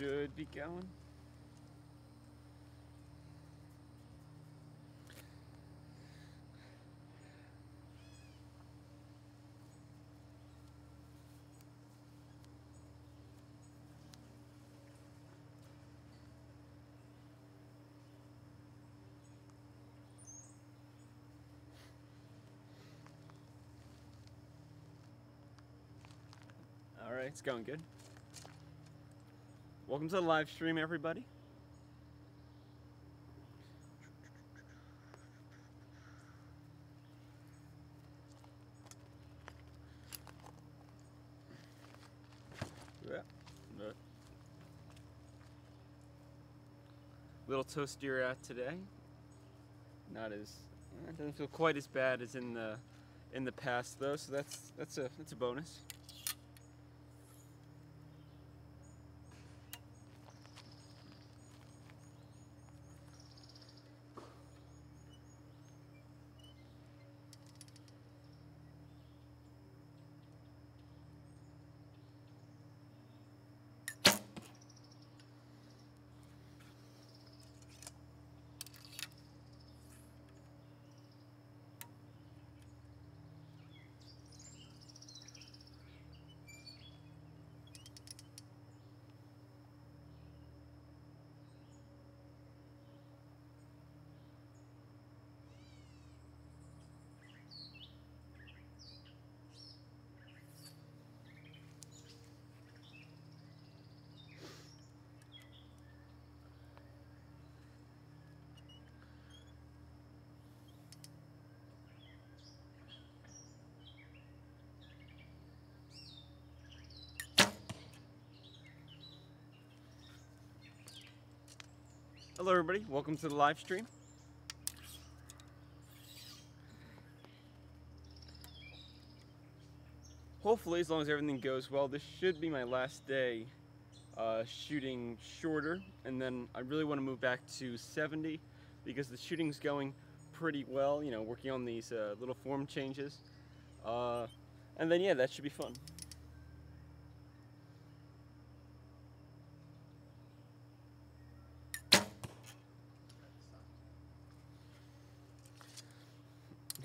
should be going. All right, it's going good. Welcome to the live stream, everybody. Little toastier out today. Not as it doesn't feel quite as bad as in the past though, so that's a bonus. Hello everybody, welcome to the live stream. Hopefully, as long as everything goes well, this should be my last day shooting shorter, and then I really want to move back to 70 because the shooting's going pretty well, you know, working on these little form changes. And then yeah, that should be fun.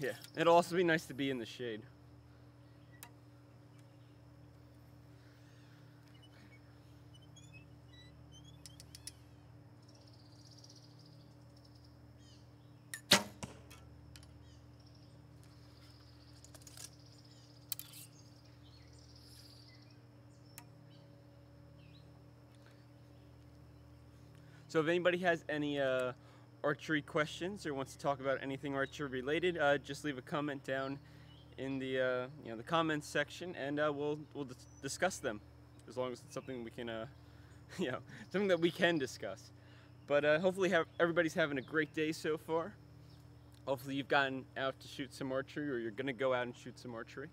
Yeah, it'll also be nice to be in the shade. So if anybody has any archery questions or wants to talk about anything archery related, just leave a comment down in the the comments section, and we'll discuss them, as long as it's something we can something that we can discuss. But hopefully everybody's having a great day so far. Hopefully you've gotten out to shoot some archery, or you're gonna go out and shoot some archery.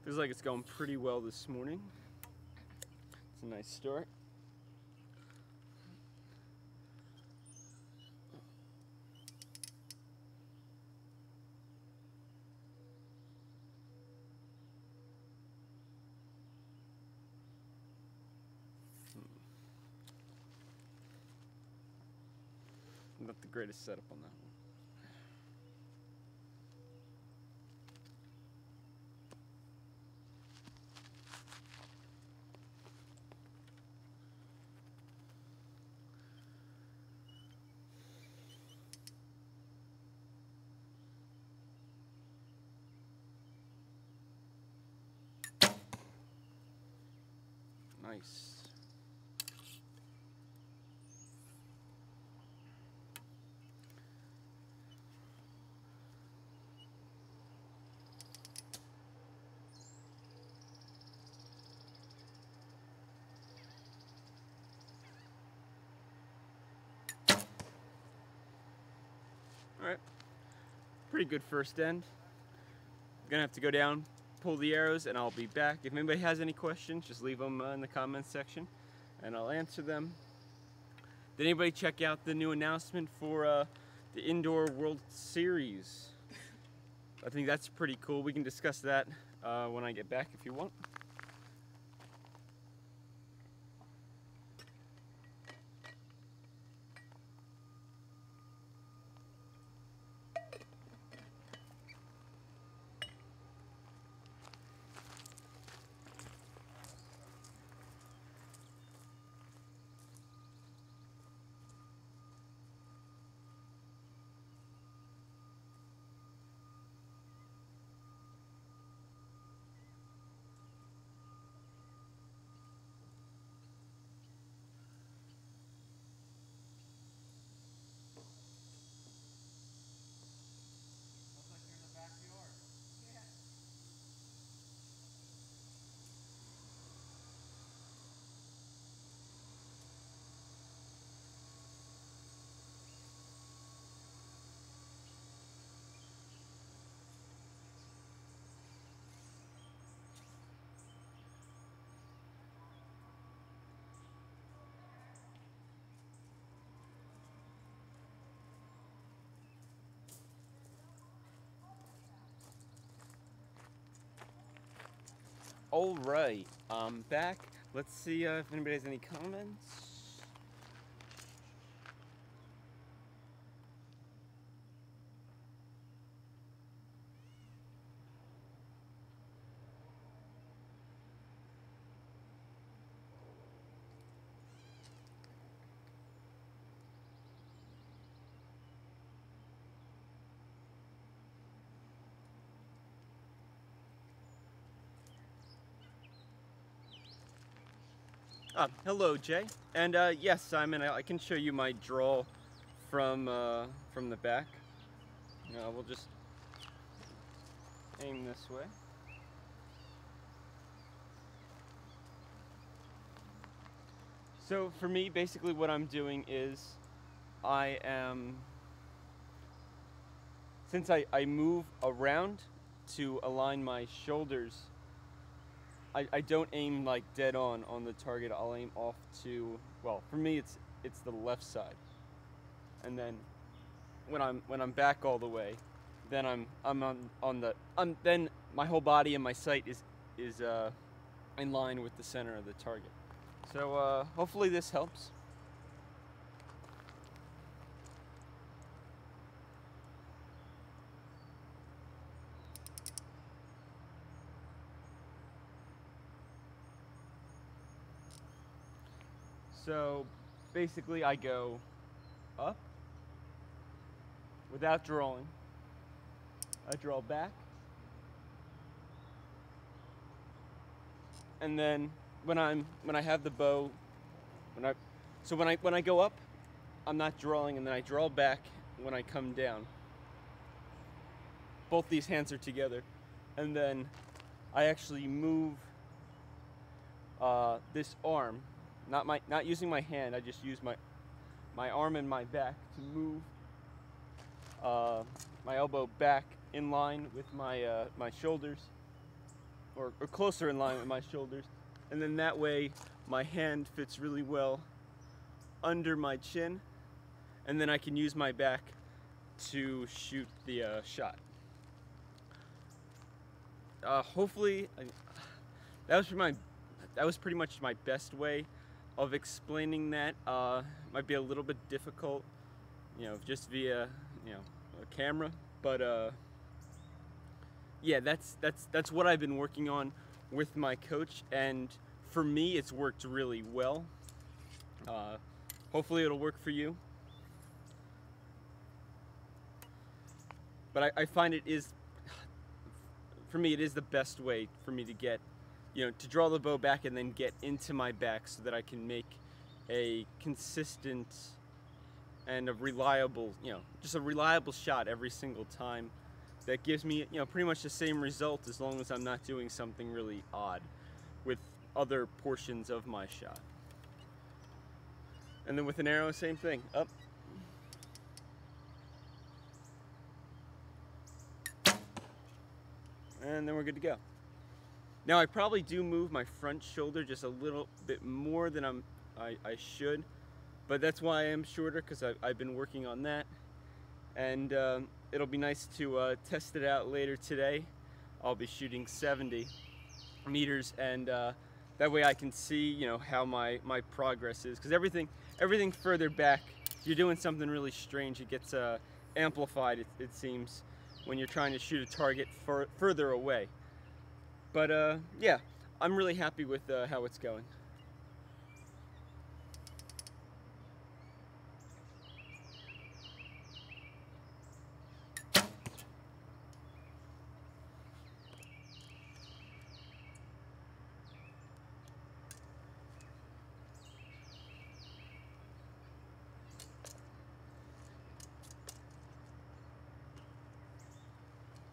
Feels like it's going pretty well this morning. It's a nice start. Not the greatest setup on that one. Nice. Alright, pretty good first end. I'm gonna have to go down, pull the arrows, and I'll be back. If anybody has any questions, just leave them in the comments section, and I'll answer them. Did anybody check out the new announcement for the Indoor World Series? I think that's pretty cool. We can discuss that when I get back if you want. All right, I'm back. Let's see if anybody has any comments. Hello, Jay. And yes, Simon, I can show you my draw from the back. We'll just aim this way. So for me, basically what I'm doing is since I move around to align my shoulders, I don't aim like dead on the target. I'll aim off to, well, for me it's the left side, and then when I'm back all the way, then then my whole body and my sight is in line with the center of the target. So hopefully this helps. So basically I go up without drawing. I draw back. And then when I have the bow, when I go up, I'm not drawing, and then I draw back when I come down. Both these hands are together. And then I actually move this arm. Not using my hand, I just use my arm and my back to move my elbow back in line with my shoulders, or closer in line with my shoulders, and then that way my hand fits really well under my chin, and then I can use my back to shoot the shot. Hopefully, that was pretty much my best way of explaining that. Might be a little bit difficult, just via a camera, but yeah, that's what I've been working on with my coach, and for me it's worked really well. Hopefully it'll work for you, but I find for me it is the best way for me to get to draw the bow back and then get into my back so that I can make a consistent and a reliable, just a reliable shot every single time that gives me, pretty much the same result as long as I'm not doing something really odd with other portions of my shot. And then with an arrow, same thing, up. And then we're good to go. Now I probably do move my front shoulder just a little bit more than I should, but that's why I am shorter, because I've been working on that. And it'll be nice to test it out later today. I'll be shooting 70 meters, and that way I can see, how my progress is. Because everything further back, if you're doing something really strange, it gets amplified, it seems, when you're trying to shoot a target further away. But yeah, I'm really happy with how it's going.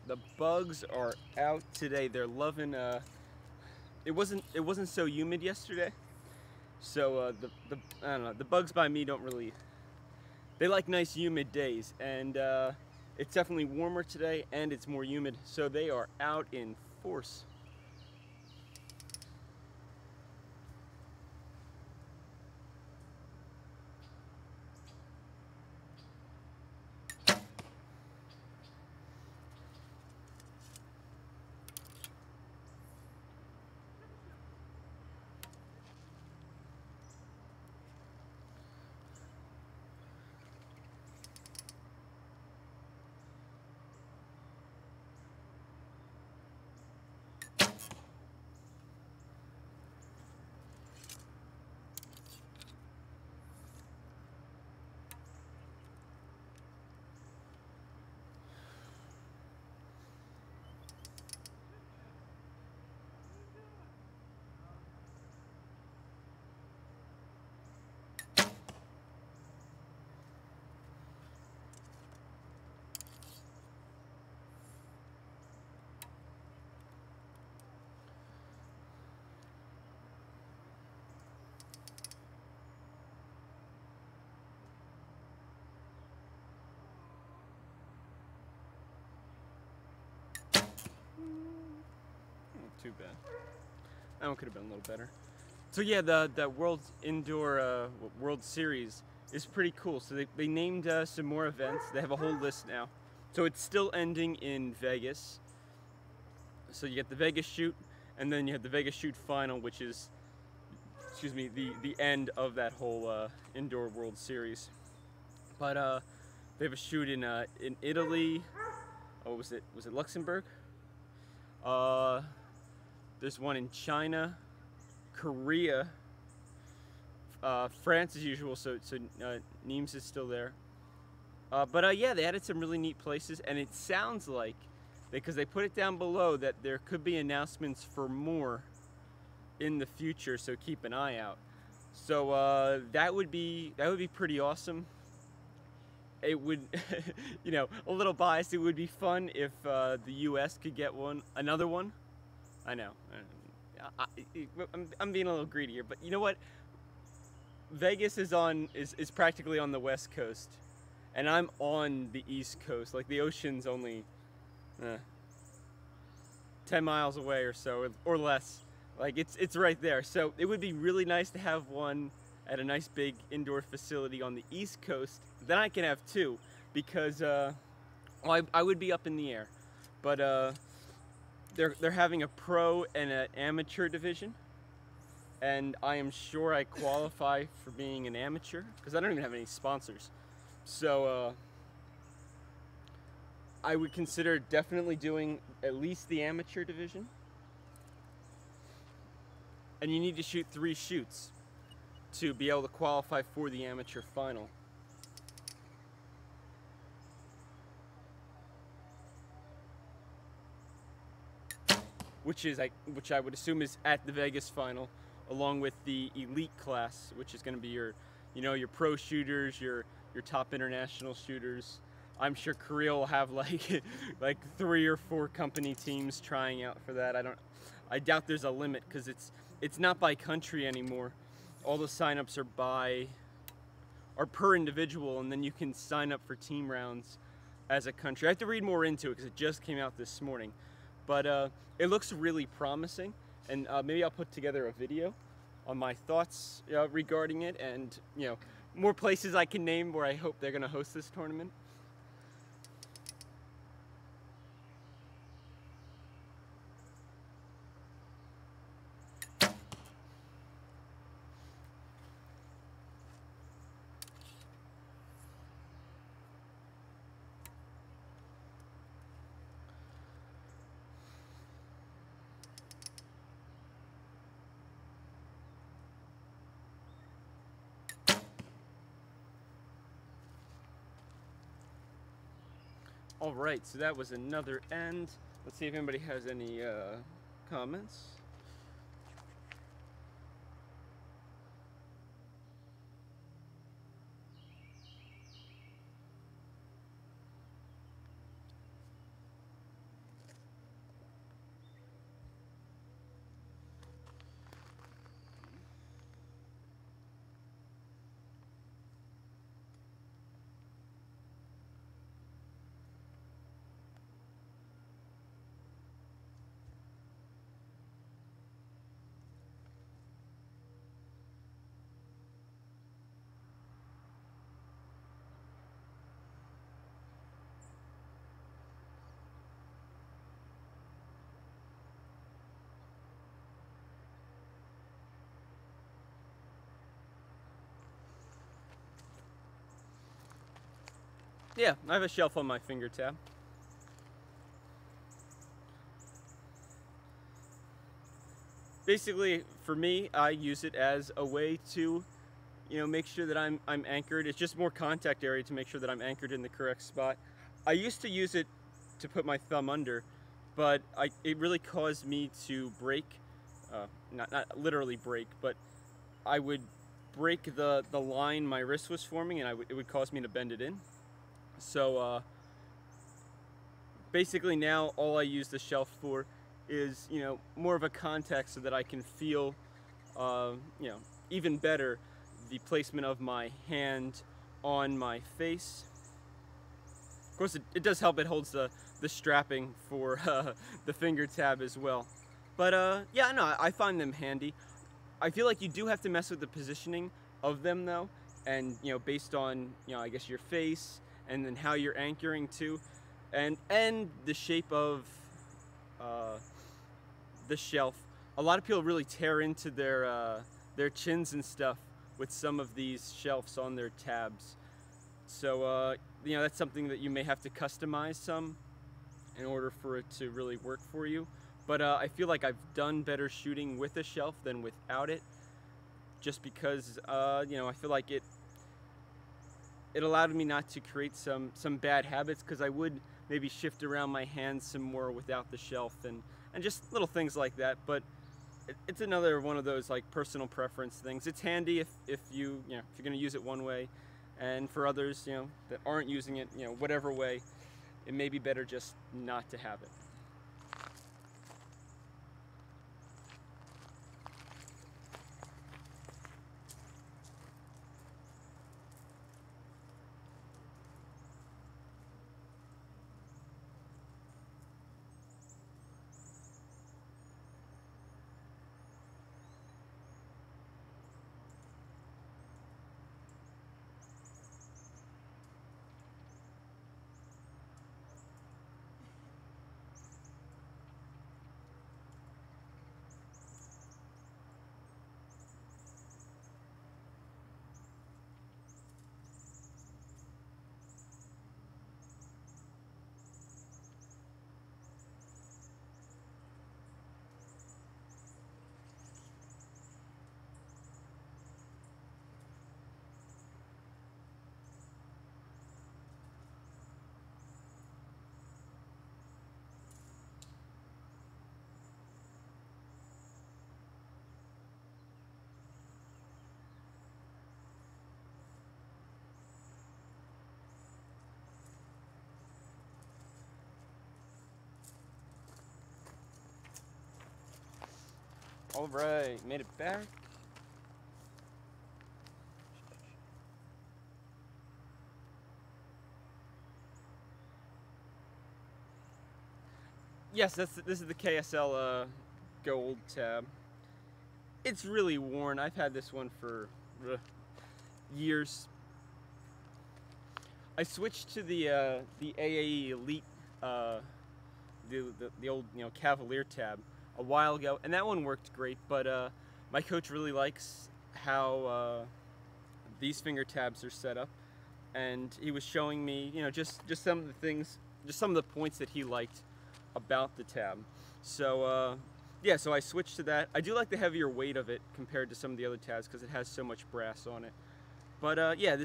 The bugs are out today. They're loving. It wasn't so humid yesterday, so I don't know. The bugs by me don't really. They like nice humid days, and it's definitely warmer today, and it's more humid, so they are out in force. Too bad. That one could have been a little better. So yeah, the World Indoor World Series is pretty cool. So they named some more events. They have a whole list now. So it's still ending in Vegas. So you get the Vegas shoot, and then you have the Vegas shoot final, which is, excuse me, the end of that whole Indoor World Series. But they have a shoot in Italy. Oh, was it Luxembourg? There's one in China, Korea, France as usual, so Nimes is still there. But yeah, they added some really neat places, and it sounds like, because they put it down below, that there could be announcements for more in the future, so keep an eye out. So that would be pretty awesome. It would, a little biased, it would be fun if the US could get another one. I know, I'm being a little greedy here, but you know what? Vegas is practically on the West Coast, and I'm on the East Coast. Like, the ocean's only 10 miles away or so, or less. Like, it's right there. So it would be really nice to have one at a nice big indoor facility on the East Coast. Then I can have two, because I would be up in the air, but they're having a pro and an amateur division, and I am sure I qualify for being an amateur because I don't even have any sponsors. So I would consider definitely doing at least the amateur division, and you need to shoot 3 shoots to be able to qualify for the amateur final. which I would assume is at the Vegas final, along with the elite class, which is going to be your, your pro shooters, your top international shooters. I'm sure Korea will have like like 3 or 4 company teams trying out for that. I doubt there's a limit, because it's not by country anymore. All the signups are per individual, and then you can sign up for team rounds as a country. I have to read more into it because it just came out this morning, but it looks really promising, and maybe I'll put together a video on my thoughts regarding it, and more places I can name where I hope they're going to host this tournament. All right, so that was another end. Let's see if anybody has any comments. Yeah, I have a shelf on my finger tab. Basically, for me, I use it as a way to, make sure that I'm anchored. It's just more contact area to make sure that I'm anchored in the correct spot. I used to use it to put my thumb under, but it really caused me to break, not literally break, but I would break the line my wrist was forming, and it would cause me to bend it in. So basically now all I use the shelf for is, more of a contact so that I can feel, even better the placement of my hand on my face. Of course, it does help. It holds the strapping for the finger tab as well. But yeah, no, I find them handy. I feel like you do have to mess with the positioning of them though, and based on I guess your face, and then how you're anchoring too, and the shape of the shelf. A lot of people really tear into their chins and stuff with some of these shelves on their tabs. So that's something that you may have to customize some in order for it to really work for you. But I feel like I've done better shooting with a shelf than without it, just because I feel like it allowed me not to create some bad habits, because I would maybe shift around my hands some more without the shelf, and just little things like that. But it's another one of those like personal preference things. It's handy if you're going to use it one way, and for others that aren't using it whatever way, it may be better just not to have it. All right, made it back. Yes, this is the KSL gold tab. It's really worn. I've had this one for years. I switched to the AAE Elite, the old Cavalier tab a while ago, and that one worked great. But my coach really likes how these finger tabs are set up, and he was showing me just some of the things, just some of the points that he liked about the tab. So yeah, so I switched to that. I do like the heavier weight of it compared to some of the other tabs because it has so much brass on it. But yeah,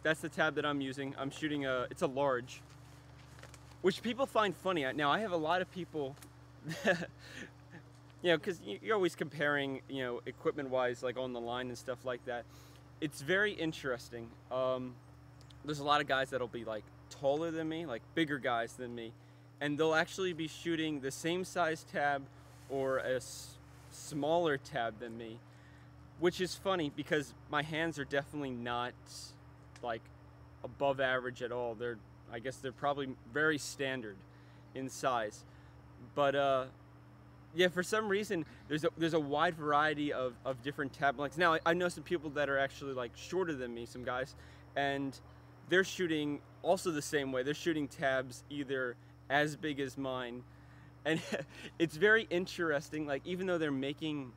that's the tab that I'm using. I'm shooting it's a large, which people find funny. Now I have a lot of people, because you're always comparing, equipment-wise, like on the line and stuff like that. It's very interesting. There's a lot of guys that'll be like taller than me, like bigger guys than me, and they'll actually be shooting the same size tab or a smaller tab than me, which is funny because my hands are definitely not like above average at all. I guess they're probably very standard in size. But yeah, for some reason there's a wide variety of different tab lengths. Now I know some people that are actually like shorter than me, some guys, and they're shooting also the same way. They're shooting tabs either as big as mine, and it's very interesting. Like, even though they're making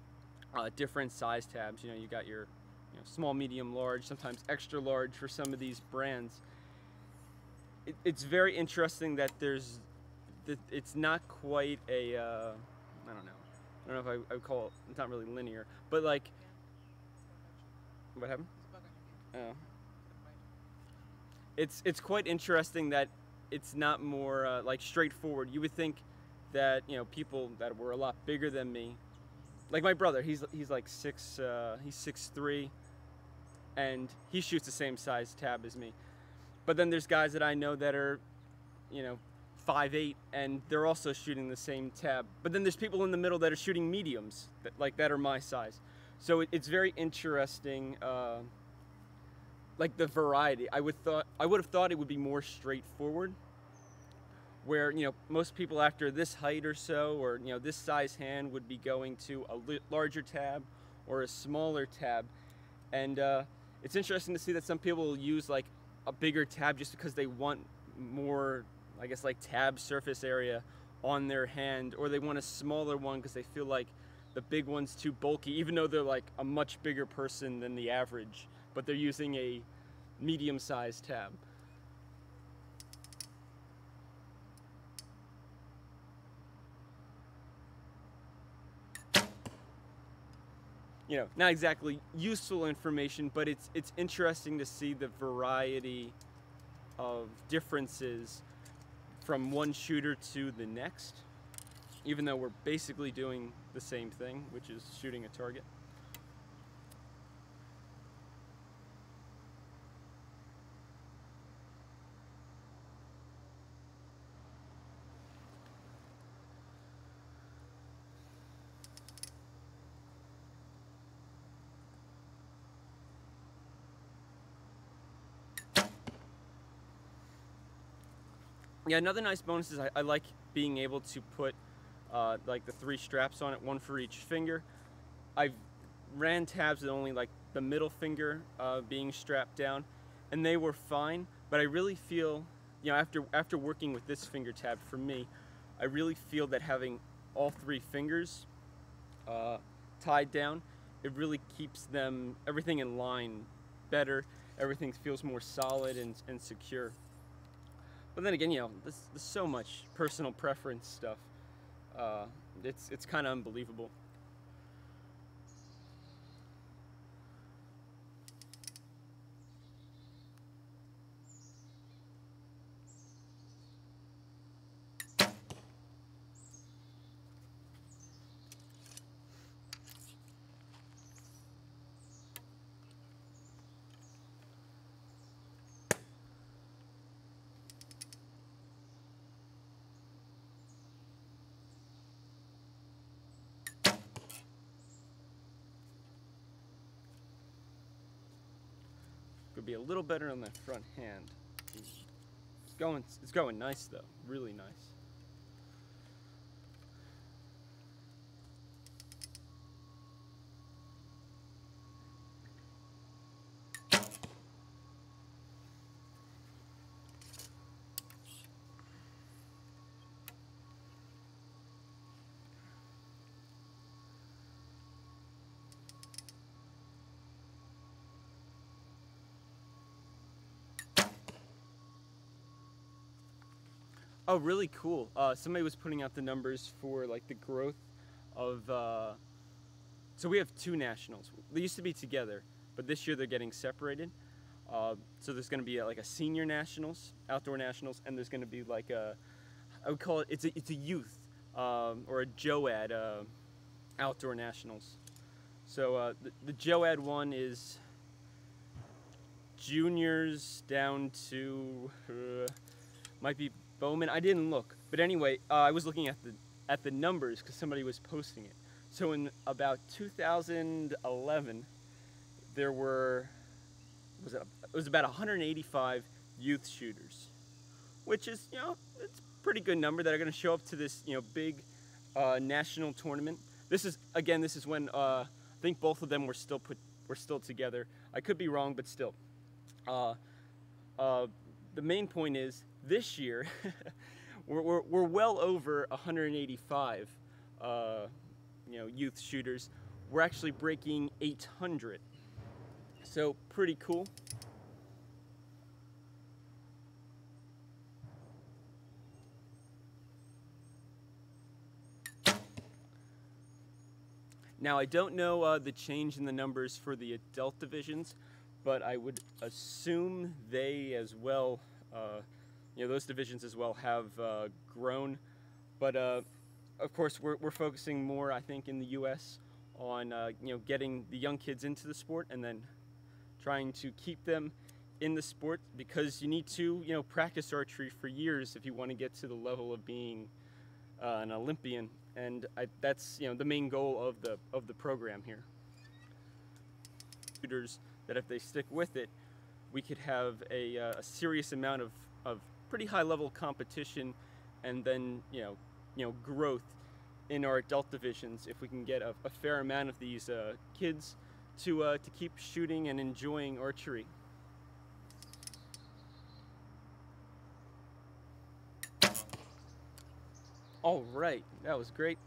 different size tabs, you got your small, medium, large, sometimes extra large for some of these brands. It's very interesting that it's not quite a I don't know if I would call it, it's not really linear, but like, what happened? Oh. It's quite interesting that it's not more like straightforward. You would think that people that were a lot bigger than me, like my brother, he's like he's 6'3", and he shoots the same size tab as me. But then there's guys that I know that are 5'8", and they're also shooting the same tab. But then there's people in the middle that are shooting mediums that are my size. So it's very interesting, like the variety. I would have thought it would be more straightforward, where most people after this height or so, or this size hand, would be going to a larger tab or a smaller tab. And it's interesting to see that some people will use like a bigger tab just because they want more, I guess, like tab surface area on their hand, or they want a smaller one because they feel like the big one's too bulky, even though they're like a much bigger person than the average, but they're using a medium-sized tab. Not exactly useful information, but it's interesting to see the variety of differences from one shooter to the next, even though we're basically doing the same thing, which is shooting a target. Yeah, another nice bonus is I like being able to put like the 3 straps on it, one for each finger. I've ran tabs with only like the middle finger being strapped down, and they were fine, but I really feel, after working with this finger tab, for me, I really feel that having all 3 fingers tied down, it really keeps everything in line better. Everything feels more solid and secure. But then again, there's so much personal preference stuff. It's kind of unbelievable. Could be a little better on that front hand. It's going nice though, really nice. Oh, really cool. Somebody was putting out the numbers for like the growth of, so we have 2 nationals. They used to be together, but this year they're getting separated. So there's gonna be like a senior nationals, outdoor nationals, and there's gonna be like I would call it, it's a youth, or a JOAD outdoor nationals. So the JOAD one is juniors down to, might be Bowman. I didn't look, but anyway, I was looking at the numbers because somebody was posting it. So in about 2011, there were, it was about 185 youth shooters, which is, you know, it's a pretty good number that are going to show up to this, you know, big national tournament. This is when I think both of them were still together. I could be wrong, but still. The main point is, this year, we're well over 185, you know, youth shooters. We're actually breaking 800, so pretty cool. Now, I don't know the change in the numbers for the adult divisions, but I would assume they as well, you know, those divisions as well have grown. But of course, we're focusing more, I think, in the U.S. on you know, getting the young kids into the sport and then trying to keep them in the sport, because you need to, you know, practice archery for years if you want to get to the level of being an Olympian, and that's, you know, the main goal of the program here. Shooters that if they stick with it, we could have a serious amount of pretty high level competition, and then you know growth in our adult divisions if we can get a fair amount of these kids to keep shooting and enjoying archery. All right, that was great.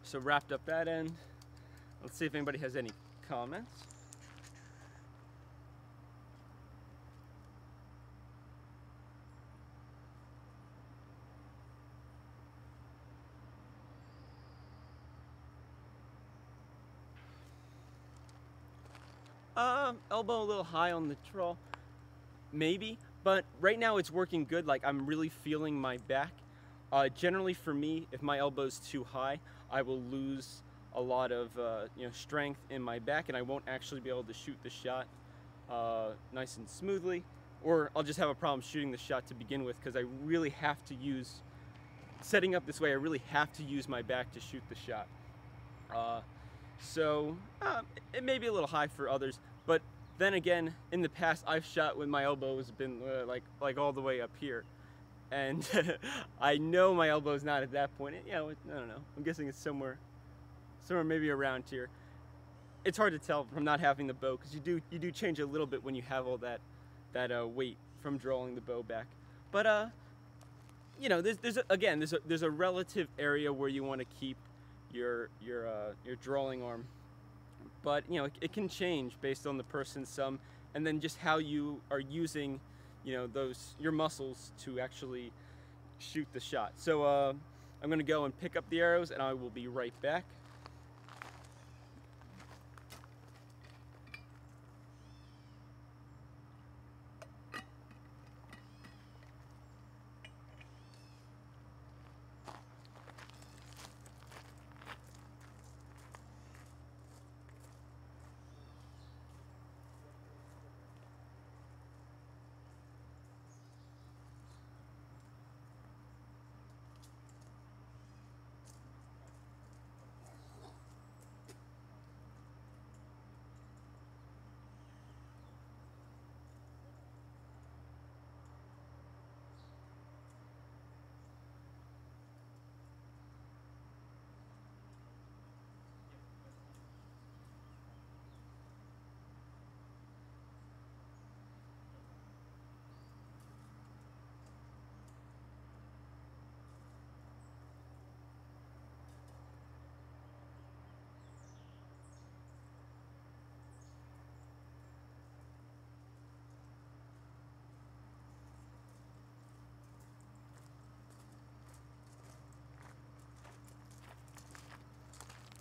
So wrapped up that end. Let's see if anybody has any comments. Elbow a little high on the draw, maybe, but right now it's working good. Like, I'm really feeling my back. Generally for me, if my elbow's too high, I will lose a lot of you know, strength in my back, and I won't actually be able to shoot the shot nice and smoothly, or I'll just have a problem shooting the shot to begin with, because I really have to use, setting up this way, I really have to use my back to shoot the shot. So it may be a little high for others, but then again, in the past, I've shot when my elbow has been like all the way up here, and I know my elbow's not at that point. You know, I don't know. I'm guessing it's somewhere maybe around here. It's hard to tell from not having the bow, because you do change a little bit when you have all that weight from drawing the bow back. But you know, there's a relative area where you want to keep your drawing arm, but you know, it can change based on the person some, and then just how you are using, you know, your muscles to actually shoot the shot. So I'm gonna go and pick up the arrows, and I will be right back.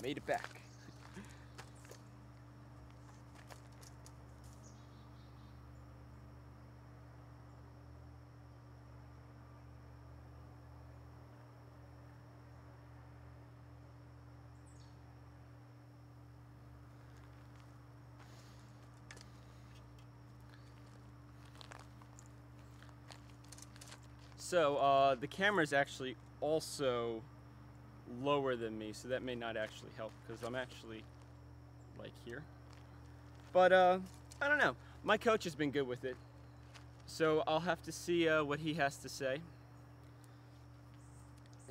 Made it back. So the camera is actually also lower than me, so that may not actually help because I'm actually like here. But I don't know. My coach has been good with it, so I'll have to see what he has to say.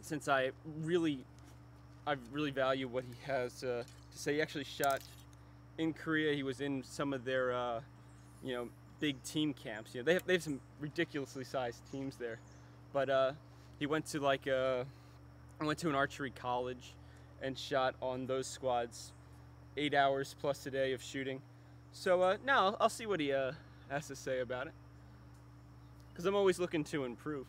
Since I really value what he has to say. He actually shot in Korea. He was in some of their you know, big team camps. You know, they have some ridiculously sized teams there. But he went to like went to an archery college and shot on those squads, 8 hours plus a day of shooting. So no, I'll see what he has to say about it, because I'm always looking to improve.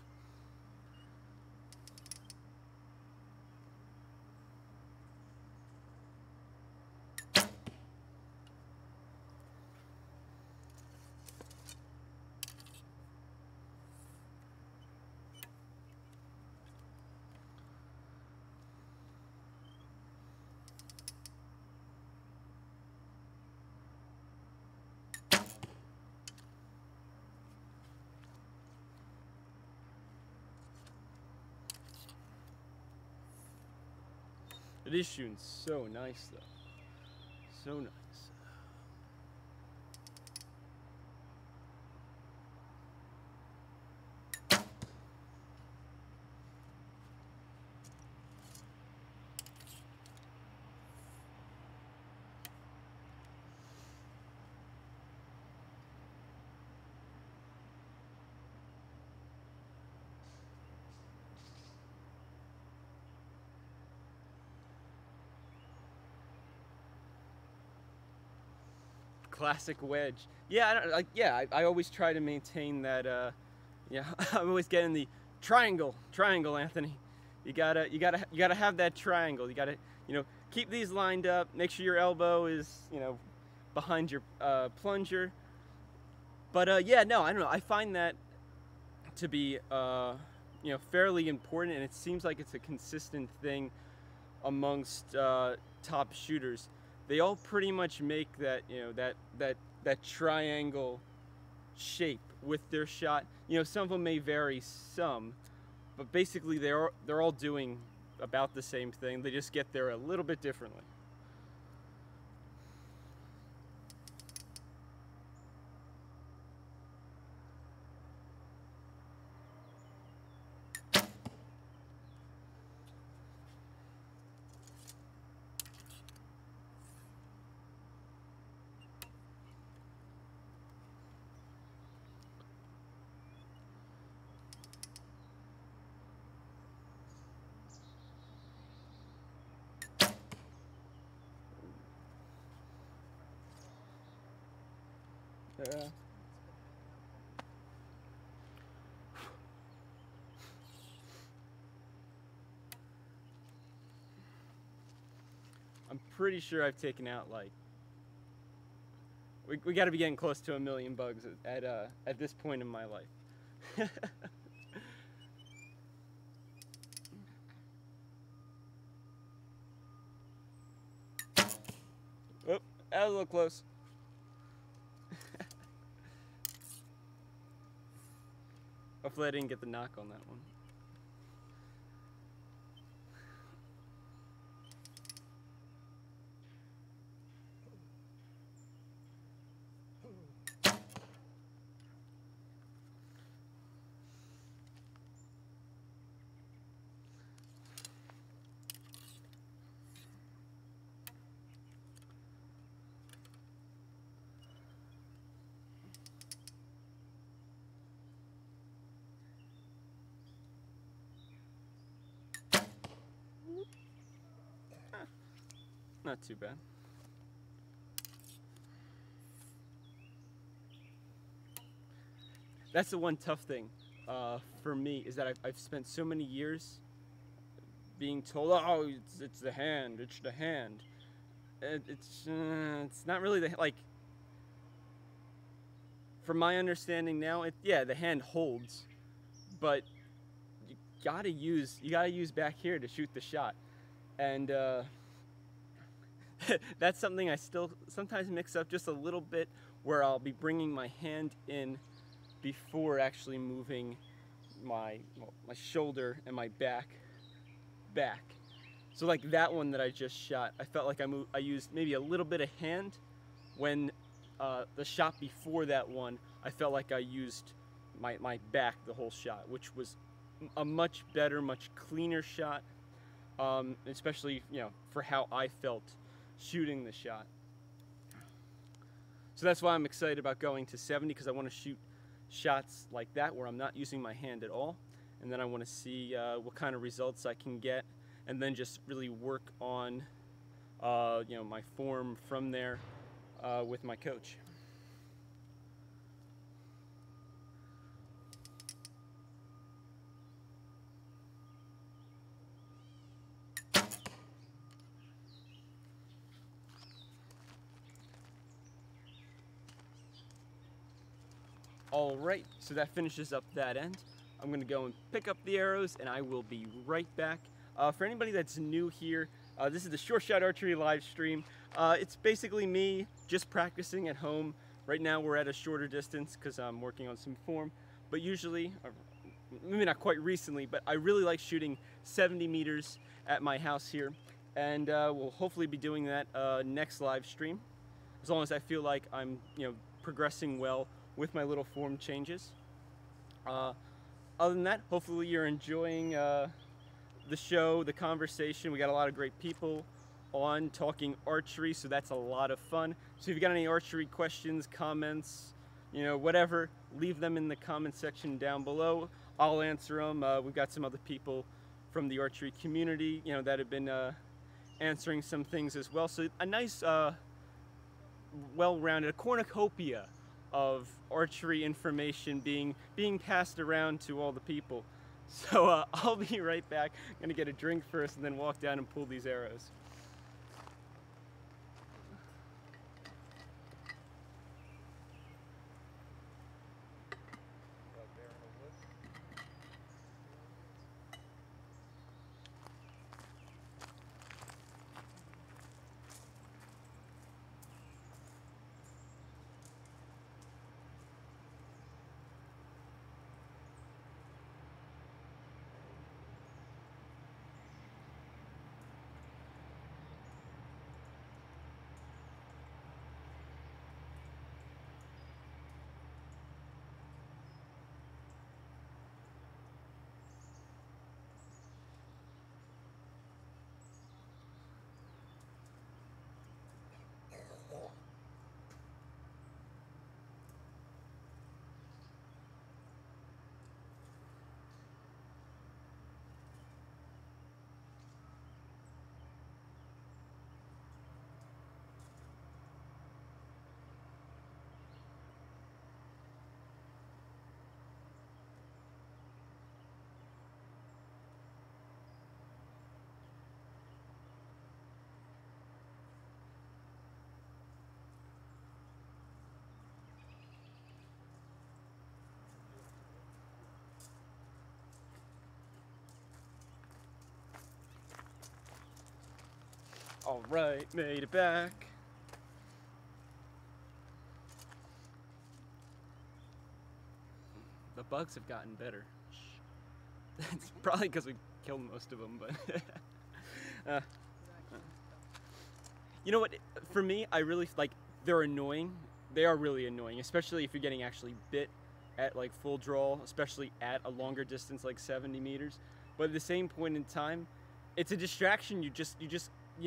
It is shooting so nice though. So nice. Classic wedge. Yeah, I don't like. Yeah, I always try to maintain that. Yeah, I'm always getting the triangle, Anthony. You gotta have that triangle. You gotta, you know, keep these lined up. Make sure your elbow is, you know, behind your plunger. But yeah, no, I don't know. I find that to be, you know, fairly important, and it seems like it's a consistent thing amongst top shooters. They all pretty much make that, you know, that triangle shape with their shot. You know, some of them may vary some, but basically they're all doing about the same thing. They just get there a little bit differently. Yeah. I'm pretty sure I've taken out like, we got to be getting close to 1 million bugs at this point in my life. Oh, that was a little close. Hopefully I didn't get the knock on that one. Not too bad. That's the one tough thing for me, is that I've spent so many years being told, oh, it's the hand, it's the hand. It's not really the, like, from my understanding now, yeah, the hand holds, but you gotta use back here to shoot the shot, and that's something I still sometimes mix up just a little bit, where I'll be bringing my hand in before actually moving my shoulder and my back. So like that one that I just shot, I felt like I used maybe a little bit of hand, when the shot before that one, I felt like I used my back the whole shot, which was a much better, much cleaner shot, especially, you know, for how I felt shooting the shot. So that's why I'm excited about going to 70, because I want to shoot shots like that where I'm not using my hand at all, and then I want to see what kind of results I can get, and then just really work on you know, my form from there with my coach. All right, so that finishes up that end. I'm gonna go and pick up the arrows, and I will be right back. For anybody that's new here, this is the Short Shot Archery live stream. It's basically me just practicing at home. Right now we're at a shorter distance because I'm working on some form, but usually, maybe not quite recently, but I really like shooting 70 meters at my house here, and we'll hopefully be doing that next live stream, as long as I feel like I'm, you know, progressing well with my little form changes. Other than that, hopefully you're enjoying the show, the conversation. We got a lot of great people on talking archery, so that's a lot of fun. So if you got any archery questions, comments, you know, whatever, leave them in the comment section down below. I'll answer them. We've got some other people from the archery community, you know, that have been answering some things as well. So a nice, well-rounded, a cornucopia of archery information being passed around to all the people. So I'll be right back. I'm gonna get a drink first and then walk down and pull these arrows. All right, made it back. The bugs have gotten better. It's probably because we killed most of them, but you know what? For me, I really like, they're annoying. They are really annoying, especially if you're getting actually bit at like full draw, especially at a longer distance like 70 meters. But at the same point in time, it's a distraction. You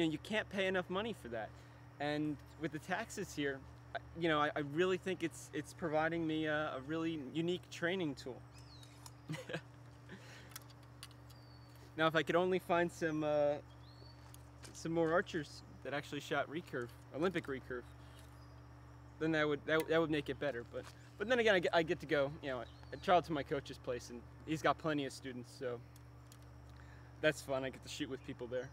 know, you can't pay enough money for that. And with the taxes here, you know, I really think it's providing me a really unique training tool. Now, if I could only find some more archers that actually shot recurve, Olympic recurve, then that would make it better. But then again, I get to go, you know, I travel to my coach's place, and he's got plenty of students, so that's fun. I get to shoot with people there.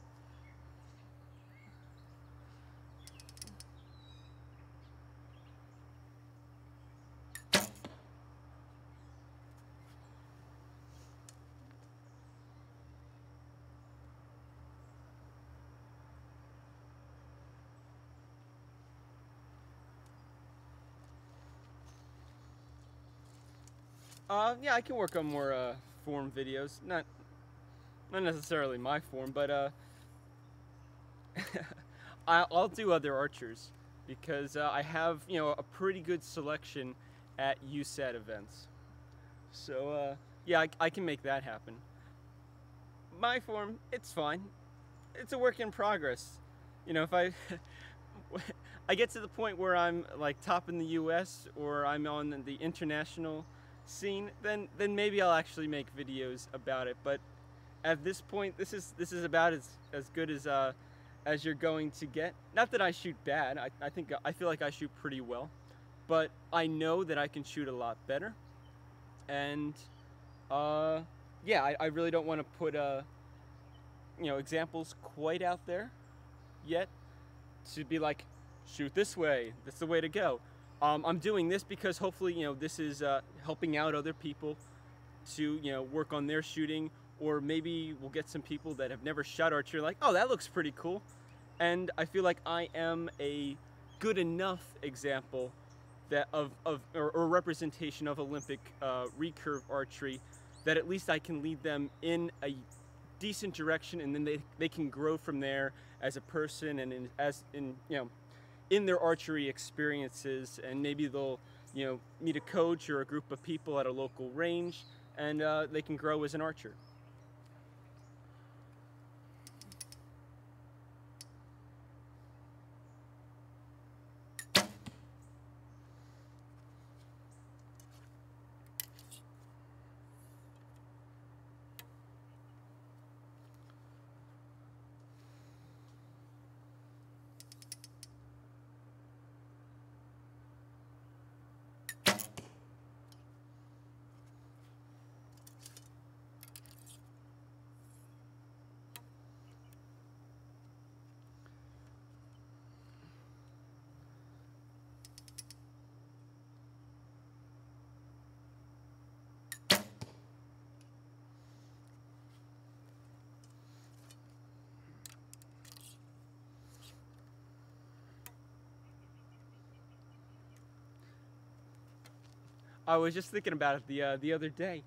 Yeah, I can work on more form videos. Not necessarily my form, but I'll do other archers because I have, you know, a pretty good selection at USAT events. So yeah, I can make that happen. My form, it's fine. It's a work in progress. You know, if I I get to the point where I'm like top in the US or I'm on the international scene, then maybe I'll actually make videos about it. But at this point, this is about as good as you're going to get. Not that I shoot bad. I feel like I shoot pretty well, but I know that I can shoot a lot better. And yeah, I really don't want to put you know, examples quite out there yet to be like, shoot this way, that's the way to go. I'm doing this because hopefully, you know, this is helping out other people to, you know, work on their shooting, or maybe we'll get some people that have never shot archery like, oh, that looks pretty cool. And I feel like I am a good enough example that or representation of Olympic recurve archery, that at least I can lead them in a decent direction, and then they can grow from there as a person and you know, in their archery experiences, and maybe they'll, you know, meet a coach or a group of people at a local range, and they can grow as an archer. I was just thinking about it the other day.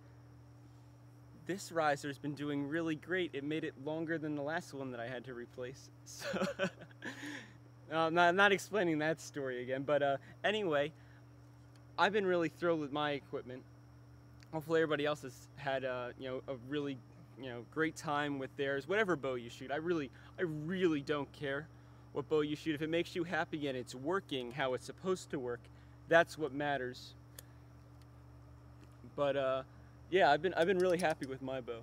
This riser's been doing really great. It made it longer than the last one that I had to replace. So, not explaining that story again, but anyway, I've been really thrilled with my equipment. Hopefully everybody else has had you know, a really, you know, great time with theirs. Whatever bow you shoot, I really don't care what bow you shoot. If it makes you happy and it's working how it's supposed to work, that's what matters. But yeah, I've been really happy with my bow.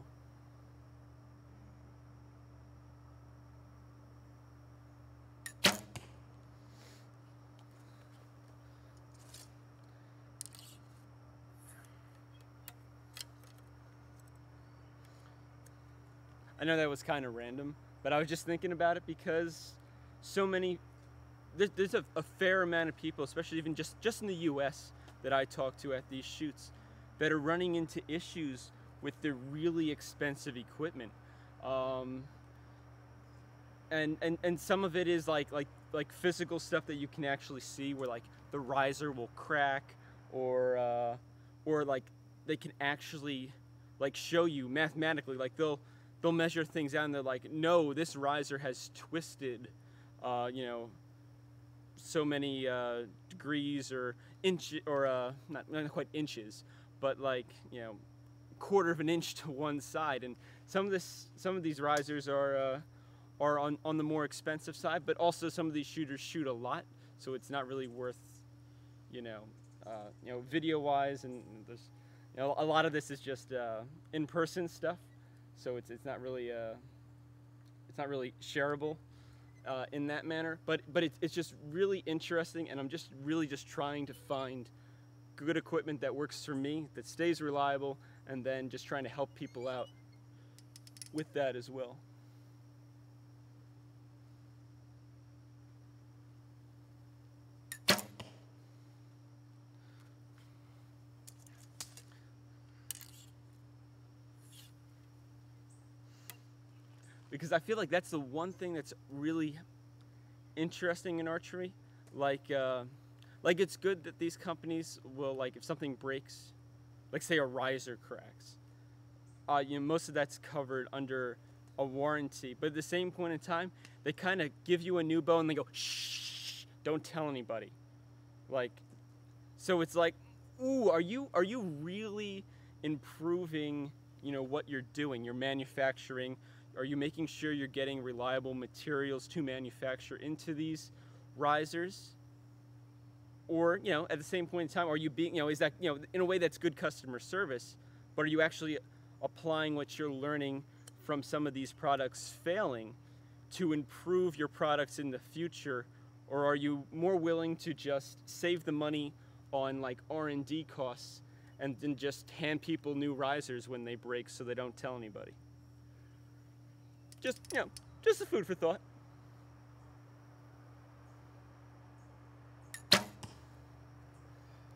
I know that was kind of random, but I was just thinking about it because so many, there's a fair amount of people, especially even just in the US, that I talk to at these shoots, that are running into issues with their really expensive equipment. And some of it is like physical stuff that you can actually see, where like the riser will crack, or like they can actually like show you mathematically, like they'll measure things out and they're like, no, this riser has twisted, you know, so many degrees or inch, or not quite inches, but like, you know, quarter of an inch to one side. And some of these risers are on the more expensive side, but also some of these shooters shoot a lot, so it's not really worth, you know, video wise, and there's, you know, a lot of this is just in-person stuff, so it's not really shareable in that manner. But it's just really interesting, and I'm just really trying to find good equipment that works for me, that stays reliable, and then just trying to help people out. with that as well. Because I feel like that's the one thing that's really interesting in archery. Like it's good that these companies will, like, if something breaks, like say a riser cracks, most of that's covered under a warranty. But at the same point in time, they kind of give you a new bow and they go, shh, don't tell anybody. Like, so it's like, ooh, are you really improving, what you're doing, your manufacturing? Are you making sure you're getting reliable materials to manufacture into these risers? Or, at the same point in time, are you being, is that, in a way that's good customer service, but are you actually applying what you're learning from some of these products failing to improve your products in the future? Or are you more willing to just save the money on like R&D costs and then just hand people new risers when they break so they don't tell anybody? Just a food for thought.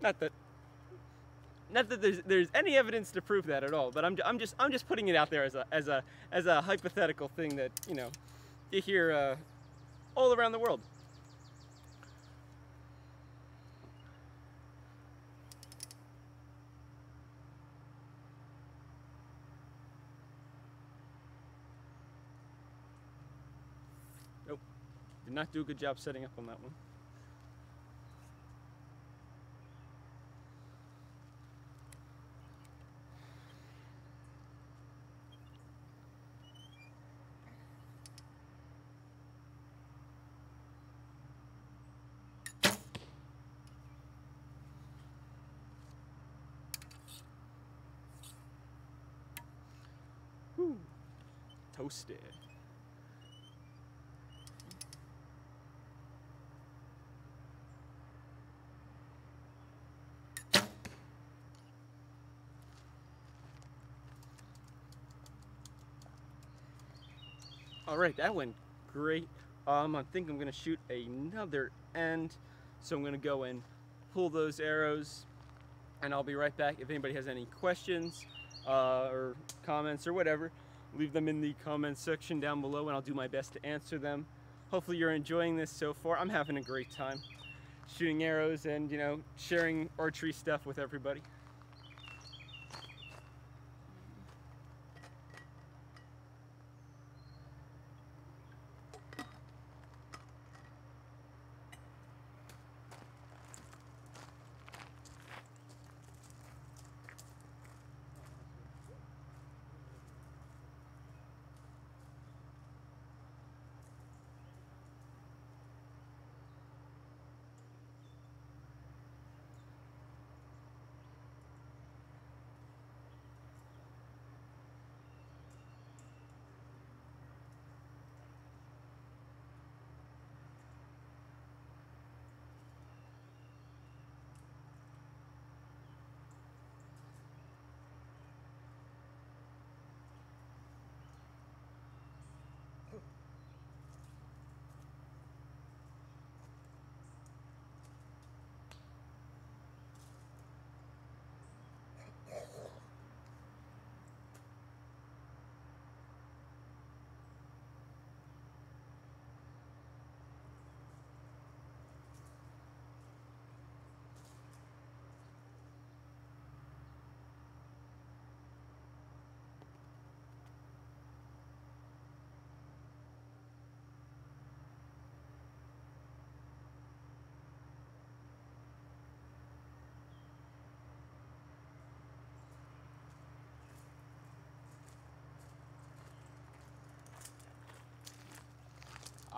Not that there's any evidence to prove that at all, but I'm just putting it out there as a hypothetical thing that you hear all around the world. Nope, did not do a good job setting up on that one. Whew. Toasted. All right, that went great. I think I'm gonna shoot another end, so I'm gonna go and pull those arrows, and I'll be right back. If anybody has any questions or comments or whatever, leave them in the comments section down below, and I'll do my best to answer them. Hopefully you're enjoying this so far. I'm having a great time shooting arrows and sharing archery stuff with everybody.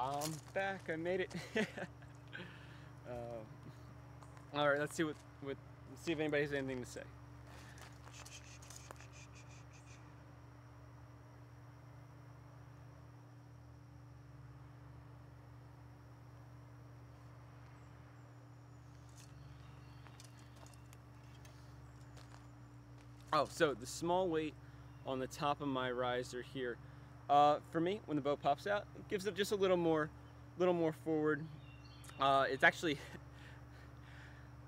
I'm back. I made it. All right, let's see see if anybody has anything to say. Oh, so the small weight on the top of my riser here, For me, when the bow pops out, it gives it just a little more forward. It's actually,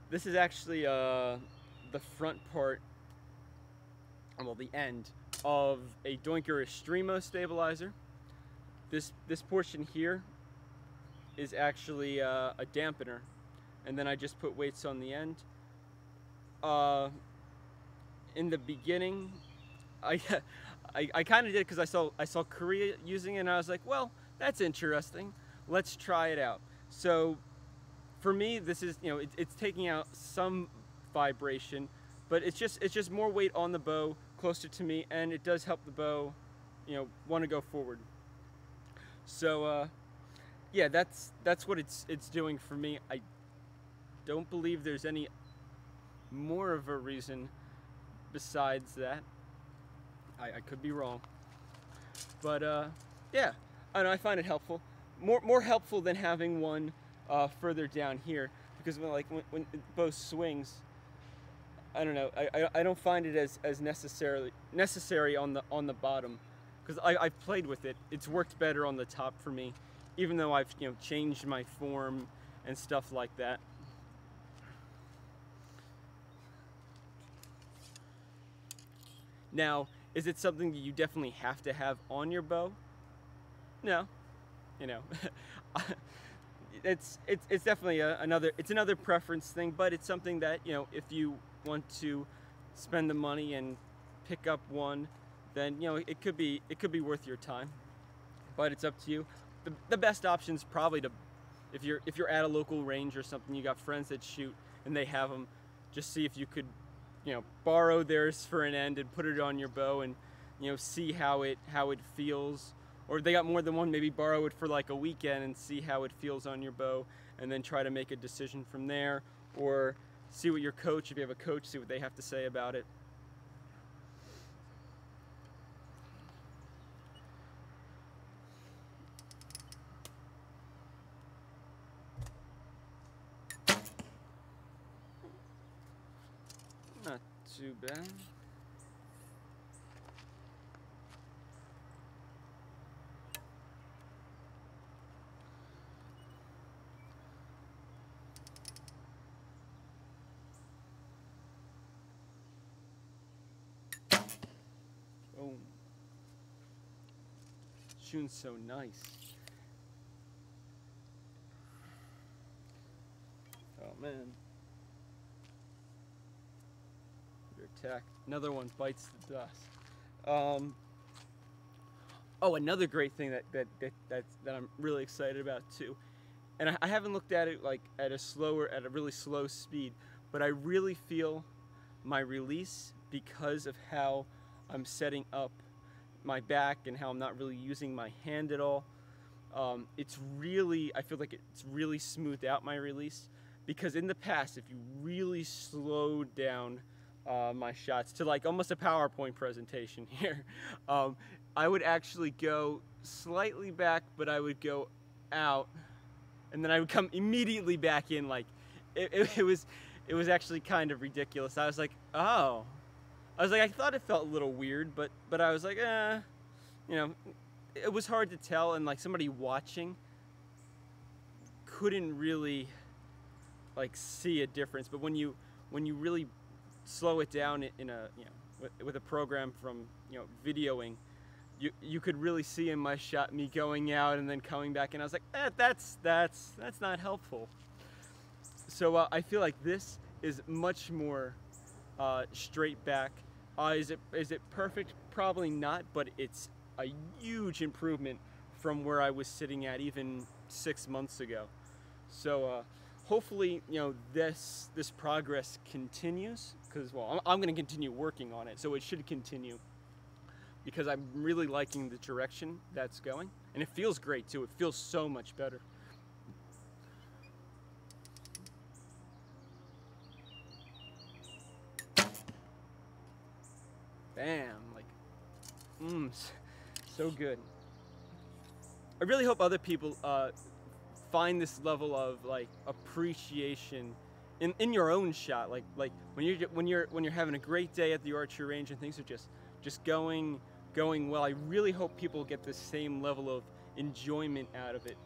this is actually the front part, well, the end of a Doinker Estremo stabilizer. This portion here is actually a dampener, and then I just put weights on the end. In the beginning, I kind of did because I saw Korea using it, and I was like, well, that's interesting. Let's try it out. So for me, this is, you know, it's taking out some vibration, but it's just more weight on the bow closer to me, and it does help the bow, you know, want to go forward. So yeah, that's what it's doing for me. I don't believe there's any more of a reason besides that. I could be wrong, but yeah, I find it helpful, more helpful than having one further down here, because when the bow swings, I don't know, I don't find it as necessary on the bottom, because I've played with it. It's worked better on the top for me, even though I've, you know, changed my form and stuff like that. Now, is it something that you definitely have to have on your bow? No, you know, it's definitely another preference thing, but it's something that, you know, if you want to spend the money and pick up one, then, you know, it could be worth your time. But it's up to you. The best option is probably to, if you're at a local range or something, you got friends that shoot and they have them, just see if you could, you know, borrow theirs for an end and put it on your bow, and, you know, see how it feels. Or if they got more than one, maybe borrow it for like a weekend and see how it feels on your bow, and then try to make a decision from there. Or see what your coach, if you have a coach, see what they have to say about it. Not too bad. Oh, shooting so nice. Oh man. Attack. Another one bites the dust. Oh, another great thing that I'm really excited about too, and I haven't looked at it like at a really slow speed, but I really feel my release, because of how I'm setting up my back and how I'm not really using my hand at all. It's really, I feel like it's really smoothed out my release, because in the past, if you really slowed down my shots to like almost a PowerPoint presentation here, I would actually go slightly back, but I would go out, and then I would come immediately back in. Like it was actually kind of ridiculous. I was like, oh, I thought it felt a little weird, but I was like, you know, it was hard to tell, and like somebody watching couldn't really like see a difference. But when you really slow it down in a, you know, with a program from, you know, videoing, you could really see in my shot me going out and then coming back, and I was like, that's not helpful. So I feel like this is much more straight back. Is it perfect? Probably not, but it's a huge improvement from where I was sitting at even 6 months ago. So hopefully, you know, this progress continues, because, well, I'm going to continue working on it, so it should continue, because I'm really liking the direction that's going, and it feels great too. It feels so much better. Bam, like, so good. I really hope other people find this level of like appreciation in your own shot. Like when you're having a great day at the archery range and things are just going going well. I really hope people get the same level of enjoyment out of it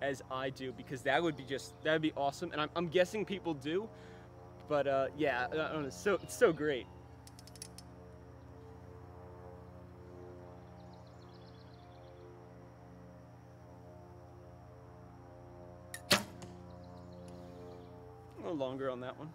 as I do, because that would be awesome, and I'm guessing people do. But yeah, I don't know, it's so great. A little longer on that one.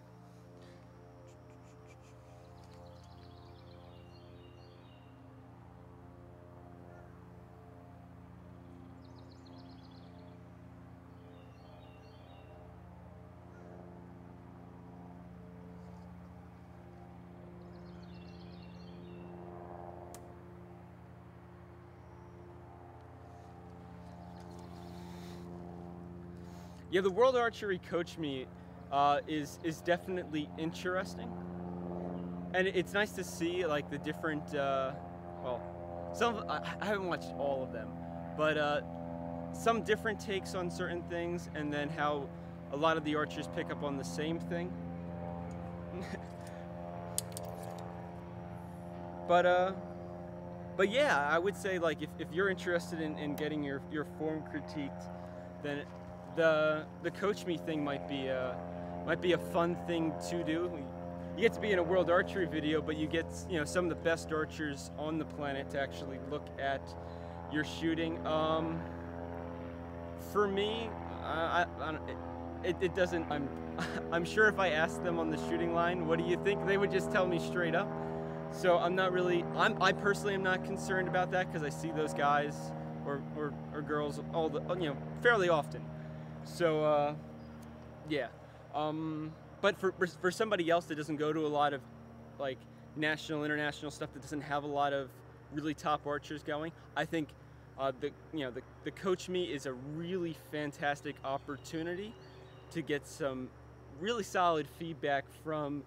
Yeah, the World Archery Coach Meet is definitely interesting, and it's nice to see like the different. Well, I haven't watched all of them, but some different takes on certain things, and then how a lot of the archers pick up on the same thing. But yeah, I would say like if you're interested in getting your form critiqued, then the Coach Me thing might be a fun thing to do. You get to be in a World Archery video, but you get some of the best archers on the planet to actually look at your shooting. For me, it doesn't. I'm sure if I asked them on the shooting line, what do you think, they would just tell me straight up. So I personally am not concerned about that, because I see those guys or girls fairly often. So yeah, but for somebody else that doesn't go to a lot of like national, international stuff, that doesn't have a lot of really top archers going, I think the Coach Me is a really fantastic opportunity to get some really solid feedback from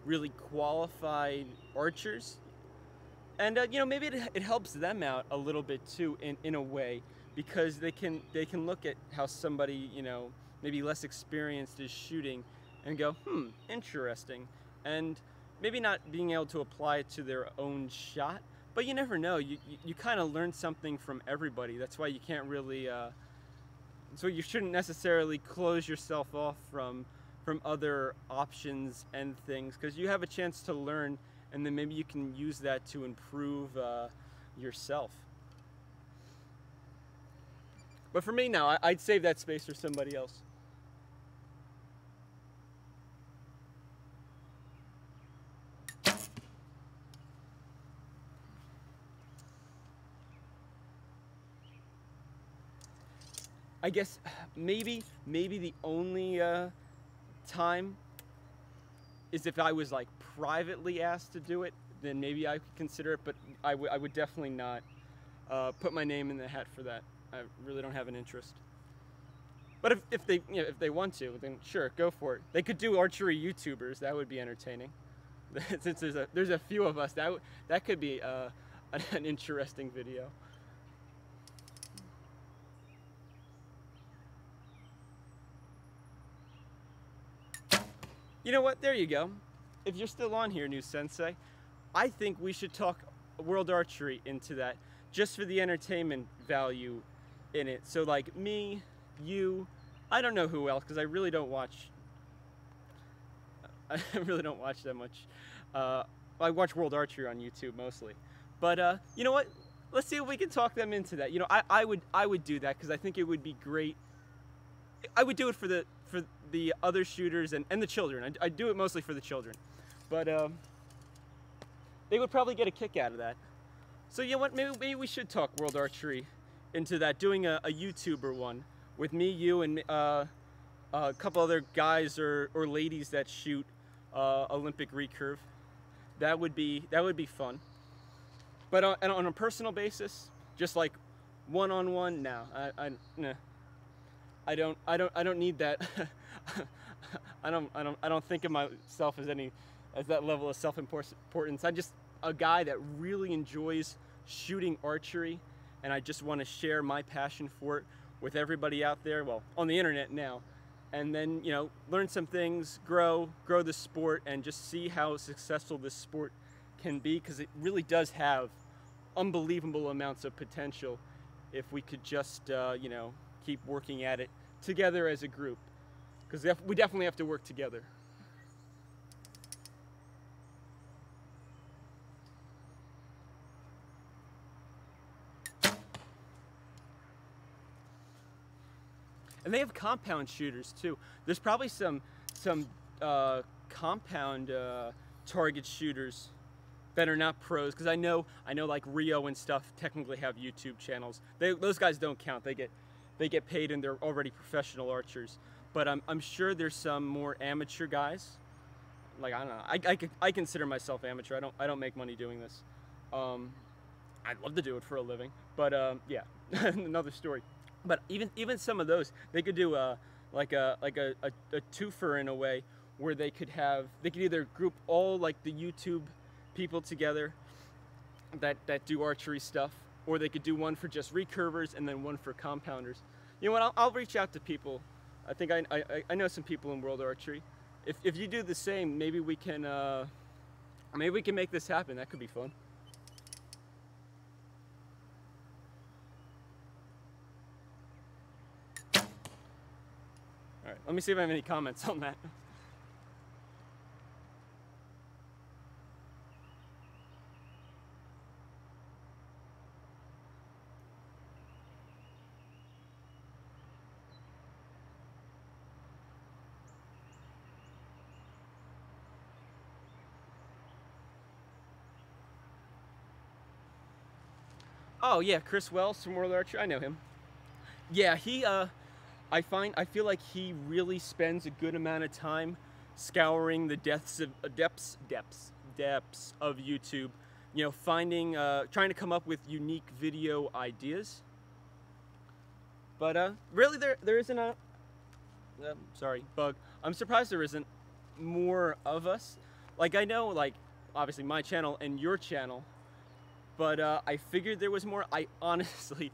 really qualified archers, and maybe it helps them out a little bit too in a way, because they can look at how somebody maybe less experienced is shooting and go, interesting, and maybe not being able to apply it to their own shot, but you never know. You kind of learn something from everybody. That's why you can't really so you shouldn't necessarily close yourself off from other options and things, because you have a chance to learn, and then maybe you can use that to improve yourself. But for me now, I'd save that space for somebody else. I guess maybe the only time is if I was like privately asked to do it, then maybe I could consider it, but I would definitely not put my name in the hat for that. I really don't have an interest. But if they want to, then sure, go for it. They could do archery YouTubers. That would be entertaining. Since there's a few of us, that could be an interesting video. You know what? There you go. If you're still on here, new sensei, I think we should talk World Archery into that, just for the entertainment value in it. So like me, you, I don't know who else, because I really don't watch. I really don't watch that much. I watch World Archery on YouTube mostly. But you know what? Let's see if we can talk them into that. I would do that, because I think it would be great. I would do it for the other shooters and the children. I do it mostly for the children, but they would probably get a kick out of that. So you know what? Maybe we should talk World Archery into that, doing a YouTuber one with me, you, and a couple other guys or ladies that shoot Olympic recurve. That would be fun. But on a personal basis, just like one-on-one, no, nah. I don't need that. I don't think of myself as that level of self-importance. I'm just a guy that really enjoys shooting archery, and I just want to share my passion for it with everybody out there, well, on the internet now, and then learn some things, grow the sport, and just see how successful this sport can be, because it really does have unbelievable amounts of potential if we could just, you know, keep working at it together as a group. Because we definitely have to work together. And they have compound shooters too. There's probably some compound target shooters that are not pros, because I know like Rio and stuff technically have YouTube channels. Those guys don't count. They get paid and they're already professional archers. But I'm sure there's some more amateur guys. Like, I don't know. I consider myself amateur. I don't make money doing this. I'd love to do it for a living, but yeah, another story. But even some of those, they could do like a twofer in a way, where they could either group all like the YouTube people together that do archery stuff, or they could do one for just recurvers and then one for compounders. You know what? I'll reach out to people. I think I know some people in World Archery. If you do the same, maybe we can make this happen. That could be fun. All right, let me see if I have any comments on that. Oh yeah, Chris Wells from World Archery. I know him. Yeah, he I feel like he really spends a good amount of time scouring the depths of YouTube. You know, trying to come up with unique video ideas. But really, there isn't a bug. I'm surprised there isn't more of us. Like, I know, like, obviously my channel and your channel. But I figured there was more. I honestly,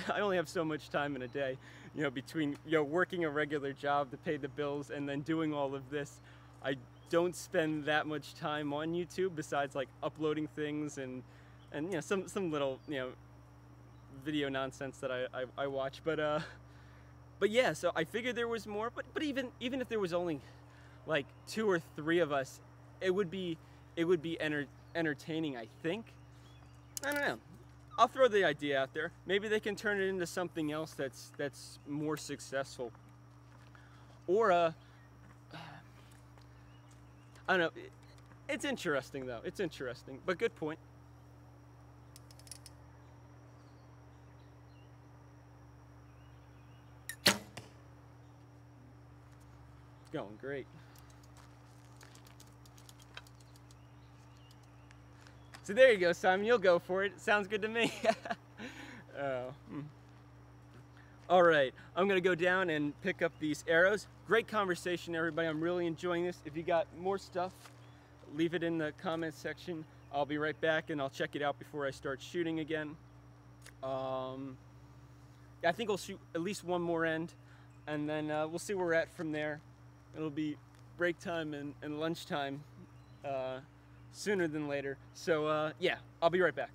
I only have so much time in a day, you know, between, you know, working a regular job to pay the bills and then doing all of this. I don't spend that much time on YouTube besides like uploading things and you know, some little, you know, video nonsense that I watch. But yeah, so I figured there was more. But even if there was only like 2 or 3 of us, it would be entertaining, I think. I don't know. I'll throw the idea out there. Maybe they can turn it into something else that's more successful. Or I don't know. It's interesting though. It's interesting. But good point. It's going great. So there you go, Simon. You'll go for it. Sounds good to me. All right, I'm gonna go down and pick up these arrows. Great conversation, everybody. I'm really enjoying this. If you got more stuff, leave it in the comments section. I'll be right back and I'll check it out before I start shooting again. I think I'll shoot at least one more end, and then we'll see where we're at from there. It'll be break time and lunchtime. Sooner than later. So yeah, I'll be right back.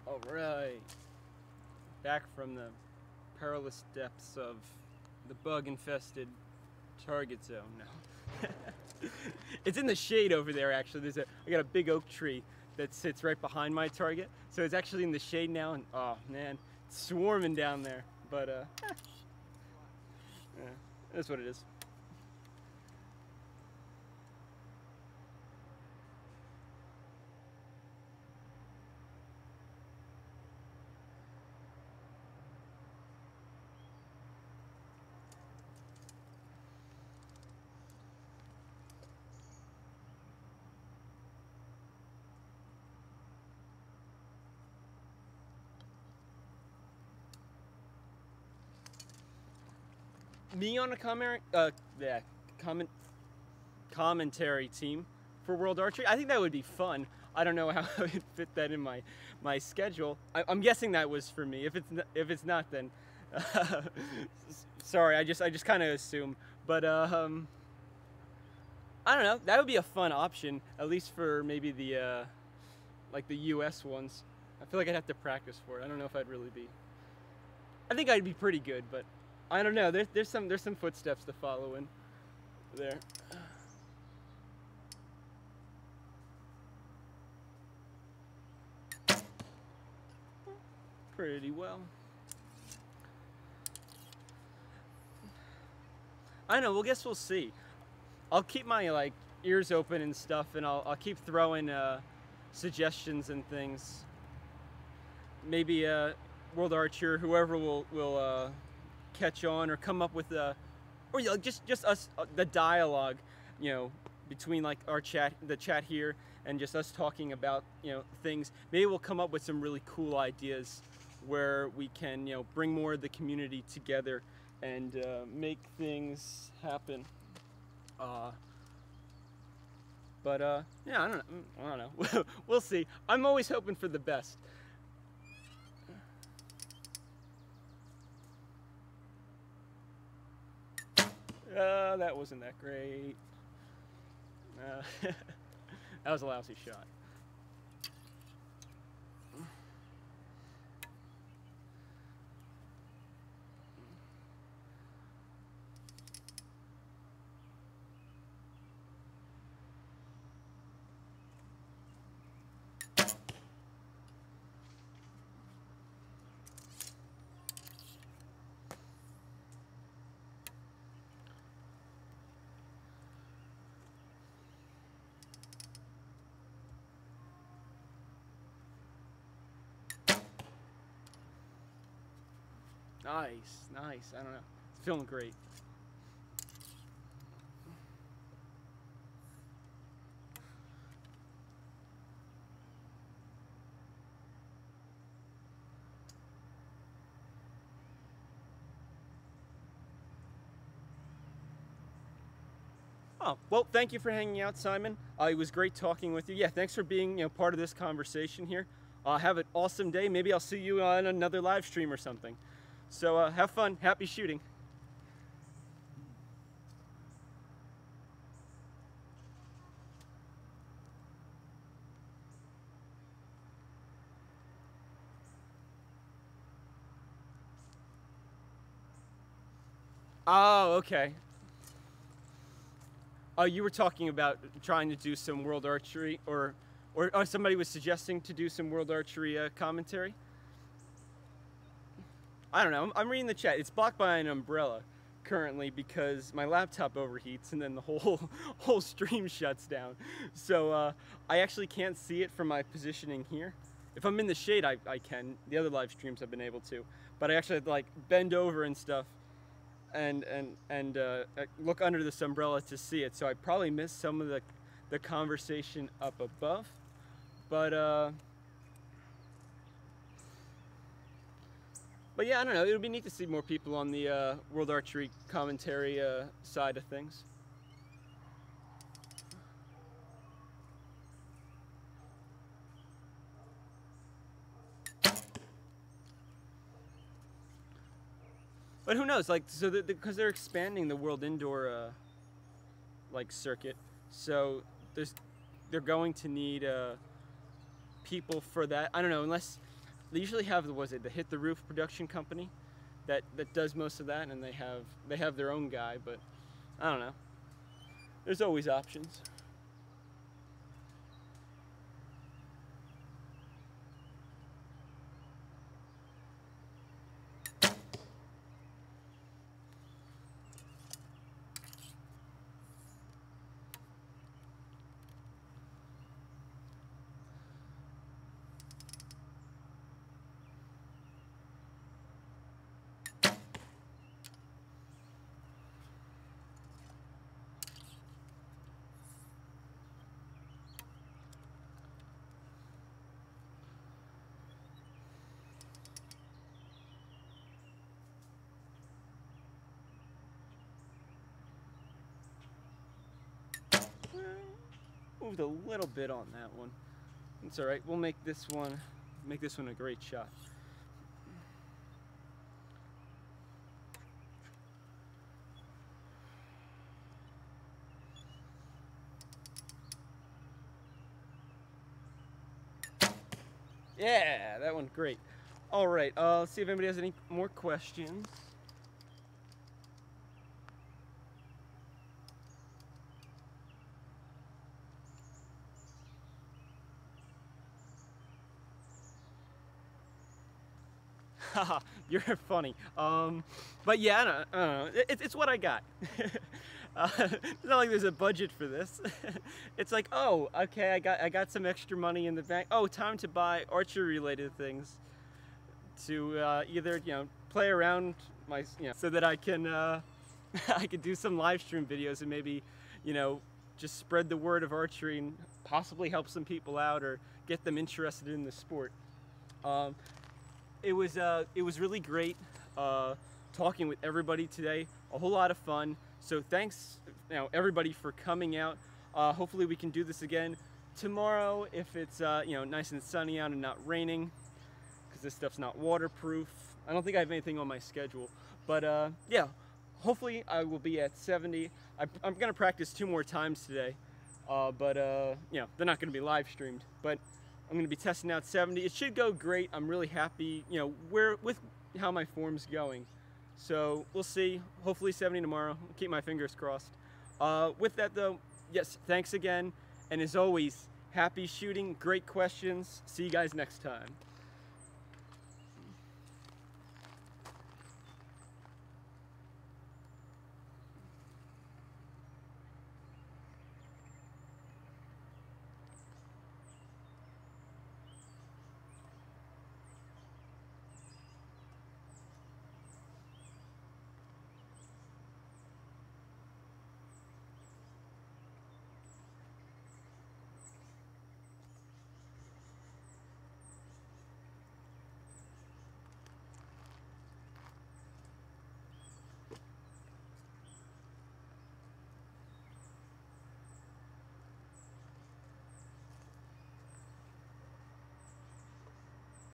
All right, back from the perilous depths of The bug-infested target zone. No. It's in the shade over there, actually. I got a big oak tree that sits right behind my target, so it's actually in the shade now, and oh man, it's swarming down there. But yeah, that's what it is. Me on a commentary team for World Archery, I think that would be fun. I don't know how I would fit that in my schedule. I'm guessing that was for me. If it's not, then sorry. I just kind of assume. But I don't know. That would be a fun option, at least for maybe the like the U.S. ones. I feel like I'd have to practice for it. I don't know if I'd really be. I think I'd be pretty good, but I don't know. There's some footsteps to follow in there. Pretty well. I know. Well, guess we'll see. I'll keep my ears open and stuff, and I'll keep throwing suggestions and things. Maybe World Archer, whoever will catch on or come up with or just us, the dialogue, between the chat here and just us talking about things. Maybe we'll come up with some really cool ideas where we can bring more of the community together and make things happen. But yeah, I don't know. We'll see. I'm always hoping for the best. That wasn't that great. That was a lousy shot. Nice. I don't know. It's feeling great. Oh, well, thank you for hanging out, Simon. It was great talking with you. Yeah, thanks for being part of this conversation here. Have an awesome day. Maybe I'll see you on another live stream or something. So have fun. Happy shooting. Oh, okay. Oh, you were talking about trying to do some World Archery, or somebody was suggesting to do some World Archery commentary? I don't know. I'm reading the chat. It's blocked by an umbrella currently because my laptop overheats and then the whole stream shuts down. So I actually can't see it from my positioning here. If I'm in the shade, I can. The other live streams I've been able to, but I actually have to bend over and stuff and look under this umbrella to see it. So I probably missed some of the conversation up above, but yeah, I don't know. It would be neat to see more people on the World Archery commentary side of things. But who knows? Because they're expanding the World Indoor circuit, so they're going to need people for that. I don't know, unless they usually have the Hit the Roof production company that does most of that, and they have their own guy. But I don't know. There's always options. Moved a little bit on that one. It's all right. We'll make this one a great shot. Yeah, that one great. All right. Let's see if anybody has any more questions. Haha, you're funny. But yeah, I don't know. It's what I got. It's not like there's a budget for this. It's like, oh, okay, I got some extra money in the bank. Oh, time to buy archery related things to either play around so that I can I could do some live stream videos and maybe just spread the word of archery and possibly help some people out or get them interested in the sport. It was really great talking with everybody today. A whole lot of fun. So thanks, everybody for coming out. Hopefully we can do this again tomorrow if it's nice and sunny out and not raining, because this stuff's not waterproof. I don't think I have anything on my schedule, but yeah, hopefully I will be at 70. I'm gonna practice 2 more times today, but they're not gonna be live streamed. But I'm going to be testing out 70. It should go great. I'm really happy, with how my form's going. So we'll see. Hopefully 70 tomorrow. I'll keep my fingers crossed. With that though, yes, thanks again. And as always, happy shooting, great questions. See you guys next time.